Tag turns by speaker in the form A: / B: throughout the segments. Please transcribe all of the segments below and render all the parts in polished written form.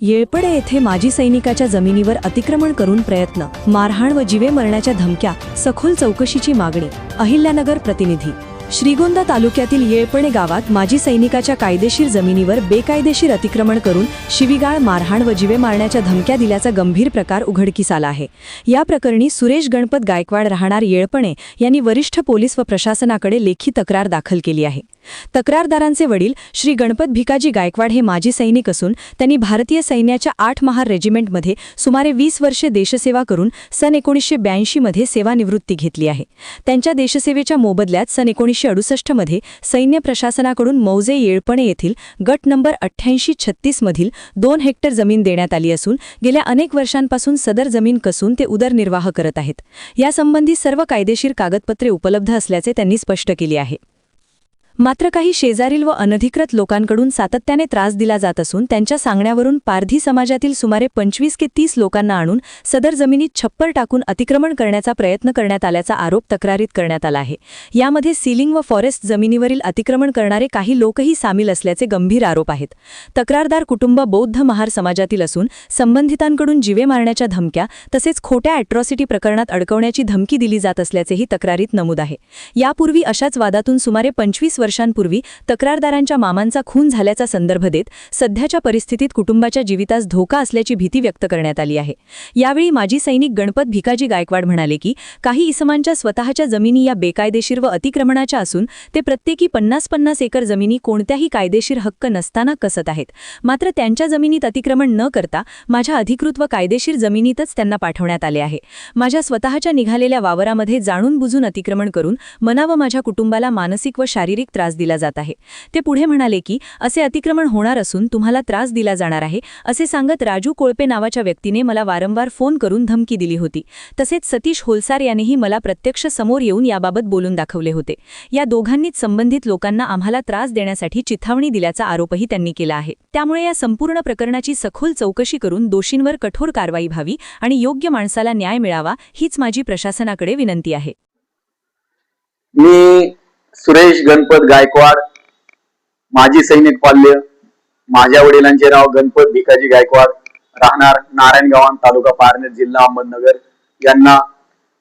A: येळपडे येथे माजी सैनिकाच्या जमिनीवर अतिक्रमण करून प्रयत्न, मारहाण व जीवे मरण्याच्या धमक्या, सखोल चौकशीची मागणी. अहिल्यानगर प्रतिनिधी. श्रीगोंदा तालुक्यातील येळपणे गावात माजी सैनिकाच्या कायदेशीर जमिनीवर बेकायदेशीर अतिक्रमण करून शिवीगाळ, मारहाण व जीवे मारण्याच्या धमक्या दिल्याचा गंभीर प्रकार उघडकीस आला आहे. या प्रकरणी सुरेश गणपत गायकवाड राहणार येळपणे यांनी वरिष्ठ पोलीस व प्रशासनाकडे लेखी तक्रार दाखल केली आहे. तक्रारदारांचे वडील श्री गणपत भिकाजी गायकवाड हे माजी सैनिक असून त्यांनी भारतीय सैन्याच्या 8 महार रेजिमेंटमध्ये सुमारे 20 वर्षे देशसेवा करून सन 1982 मध्ये सेवानिवृत्ती घेतली आहे. त्यांच्या देशसेवेच्या मोबदल्यात सन 1968 मध्ये सैन्य प्रशासनाकडून मौजे येळपणे येथील गट नंबर 8836 मधील 2 हेक्टर जमीन देण्यात आली असून गेल्या अनेक वर्षांपासून सदर जमीन कसून ते उदरनिर्वाह करत आहेत. यासंबंधी सर्व कायदेशीर कागदपत्रे उपलब्ध असल्याचे त्यांनी स्पष्ट केले आहे. मात्र काही शेजारील व अनधिकृत लोकांकडून सातत्याने त्रास दिला जात असून त्यांच्या सांगण्यावरून पारधी समाजातील सुमारे 25 ते 30 लोकांना आणून सदर जमिनीत छप्पर टाकून अतिक्रमण करण्याचा प्रयत्न करण्यात आल्याचा आरोप तक्रारीत करण्यात आला आहे. यामध्ये सीलिंग व फॉरेस्ट जमिनीवरील अतिक्रमण करणारे काही लोकही सामील असल्याचे गंभीर आरोप आहेत. तक्रारदार कुटुंब बौद्ध महार समाजातील असून संबंधितांकडून जीवे मारण्याच्या धमक्या तसेच खोट्या अॅट्रॉसिटी प्रकरणात अडकवण्याची धमकी दिली जात असल्याचेही तक्रारीत नमूद आहे. यापूर्वी अशाच वादातून सुमारे 25 वर्षांपूर्वी तक्रारदारांच्या मामांचा खून झाल्याचा संदर्भ देत सध्याच्या परिस्थितीत कुटुंबाच्या जीवितास धोका असल्याची भीती व्यक्त करण्यात आली आहे. यावेळी माजी सैनिक गणपत भिकाजी गायकवाड म्हणाले की काही इसमांच्या स्वतःच्या जमिनी या बेकायदेशीर व अतिक्रमणाच्या असून ते प्रत्येकी 50-50 एकर जमिनी कोणत्याही कायदेशीर हक्क नसताना कसत आहेत. मात्र त्यांच्या जमिनीत अतिक्रमण न करता माझ्या अधिकृत व कायदेशीर जमिनीतच त्यांना पाठवण्यात आले आहे. माझ्या स्वतःच्या निघालेल्या वावरामध्ये जाणून बुजून अतिक्रमण करून मना व माझ्या कुटुंबाला मानसिक व शारीरिक त्रास दिला जात आहे. ते पुढे म्हणाले की असे अतिक्रमण होणार असून तुम्हाला त्रास दिला जाणार आहे असे सांगत राजू कोळपे नावाच्या व्यक्तीने मला वारंवार फोन करून धमकी दिली होती. तसेच सतीश होलसार यानेही मला प्रत्यक्ष समोर येऊन याबाबत बोलून दाखवले होते. या दोघांनीच संबंधित लोकांना आम्हाला त्रास देण्यासाठी चिथावणी दिल्याचा आरोपही त्यांनी केला आहे. त्यामुळे या संपूर्ण प्रकरणाची सखोल चौकशी करून दोषींवर कठोर कारवाई व्हावी आणि योग्य माणसाला न्याय मिळावा हीच माझी प्रशासनाकडे विनंती आहे.
B: मी सुरेश गणपत गायकवाड, माजी सैनिक पाल्य. माझ्या वडिलांचे नाव गणपत भिकाजी गायकवाड, राहणार नारायणगाव, तालुका पारनेर, जिल्हा अहमदनगर. यांना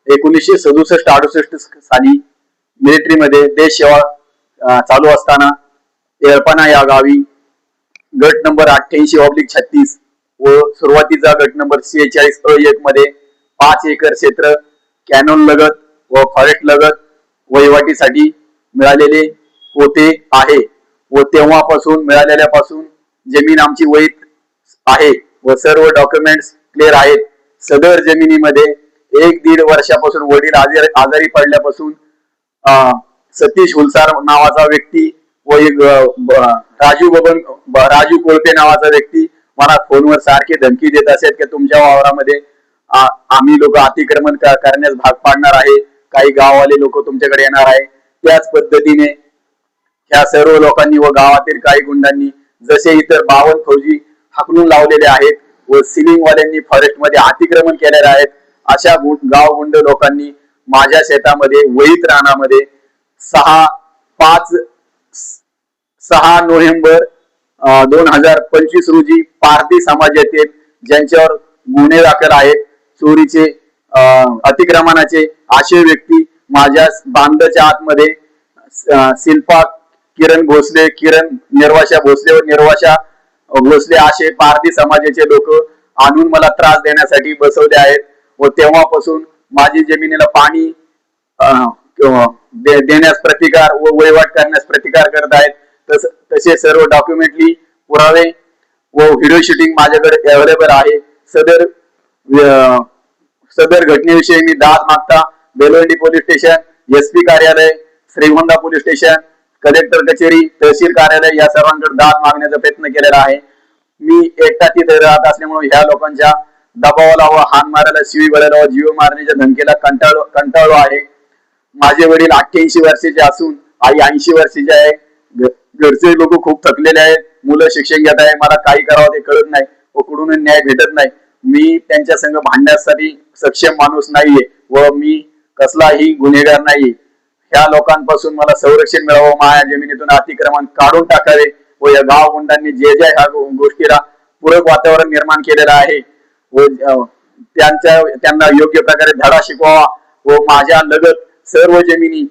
B: 1967-68 साली मिलिटरीमध्ये देश सेवा चालू असताना येळपणा या गावी गट नंबर 88/36 व सुरुवातीचा गट नंबर 46/1 मध्ये 5 एकर क्षेत्र कॅनॉन लगत व फॉरेस्ट लगत वहिवाटीसाठी मिळालेले होते आहे व तेव्हापासून मिळालेल्यापासून जमीन आमची वैध आहे व सर्व डॉक्युमेंट्स क्लिअर आहेत. सदर जमिनीमध्ये 1-1.5 वर्षापासून वडील आजारी पडल्यापासून सतीश हुलसार नावाचा व्यक्ती व एक राजू कोळपे नावाचा व्यक्ती मला फोनवर सारखे धमकी देत असत की तुमच्या वावरामध्ये आम्ही लोक अतिक्रमण करण्यास भाग पाडणार आहे, काही गाववाले लोक तुमच्याकडे येणार आहे. त्याच पद्धतीने ह्या सर्व लोकांनी व गावातील काही गुंडांनी जसे इतर 52 फौजी हाकलून लावलेले आहेत व सिलिंगवाल्यांनी फॉरेस्टमध्ये अतिक्रमण केलेले आहेत. अशा गाव गुंड लोकांनी माझ्या शेतामध्ये वैध रानामध्ये 6 नोव्हेंबर 2025 रोजी पारधी समाजातील ज्यांच्यावर गुन्हे दाखल आहेत, चोरीचे, अतिक्रमणाचे, असे व्यक्ती माझ्या बांधाच्या आतमध्ये शिल्पा किरण भोसले, किरण निर्वाशा भोसले व निर्वाशा भोसले असे पारधी समाजाचे लोक आणून मला त्रास देण्यासाठी बसवले आहेत व तेव्हापासून माझी जमिनीला पाणी देण्यास प्रतिकार व वहिवाट करण्यास प्रतिकार करत आहेत. तसे सर्व डॉक्युमेंटली पुरावे व व्हिडिओ शूटिंग माझ्याकडे अवेलेबल आहे. सदर घटनेविषयी मी दाद मागता बेलवंडी पोलीस स्टेशन, SP कार्यालय, श्रीगोंदा पोलीस स्टेशन, कलेक्टर कचेरी, तहसील कार्यालय या सर्वांकडे दाद मागण्याचा प्रयत्न केलेला आहे. मी एकटा तिथे राहत असल्यामुळे ह्या लोकांच्या दबावाला व हान मारायला, शिवी बळायला व जीव मारण्याच्या धमकीला कंटाळलो आहे. माझे वडील 88 वर्षाचे असून आई 80 वर्षाची आहे. घरचे लोक खूप थकलेले आहेत. मुलं शिक्षण घेत आहे. मला काही करावं ते कळत नाही व कुठून न्याय भेटत नाही. मी त्यांच्या संग भांडण्यासाठी सक्षम माणूस नाहीये व मी कसलाही गुन्हेगार नाही. ह्या लोकांपासून मला संरक्षण मिळावं, माझ्या जमिनीतून अतिक्रमण काढून टाकावे व या गाव गुंडांनी जे ह्या गोष्टीला पूरक वातावरण निर्माण केलेलं आहे व त्यांना योग्य प्रकारे धडा शिकवावा व माझ्या लगत सर्व जमिनी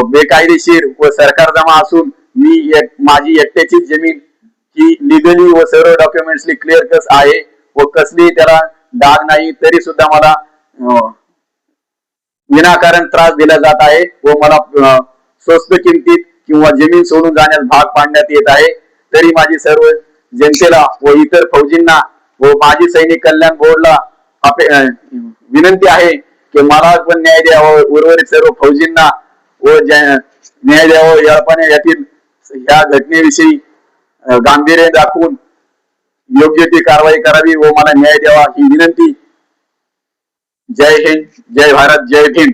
B: बेकायदेशीर व सरकार जमा असून माझी एकट्याची जमीन ही लिगली व सर्व डॉक्युमेंट्सली क्लिअर कस आहे व कसली त्याला डाग नाही, तरी सुद्धा मला विनाकारण त्रास दिला जात आहे व मला स्वस्त किमतीत किंवा जमीन सोडून जाण्यास भाग पाडण्यात येत आहे। तरी माझी सर्व जनतेला व इतर फौजींना व माजी सैनिक कल्याण बोर्डला विनंती आहे की मला पण न्याय द्यावा, उर्वरित सर्व फौजींना व न्याय द्यावा। यापणे यातील ह्या घटनेविषयी गांभीर्य दाखवून योग्य ती कारवाई करावी व मला न्याय द्यावा ही विनंती। जय हिंद, जय भारत, जय भीम।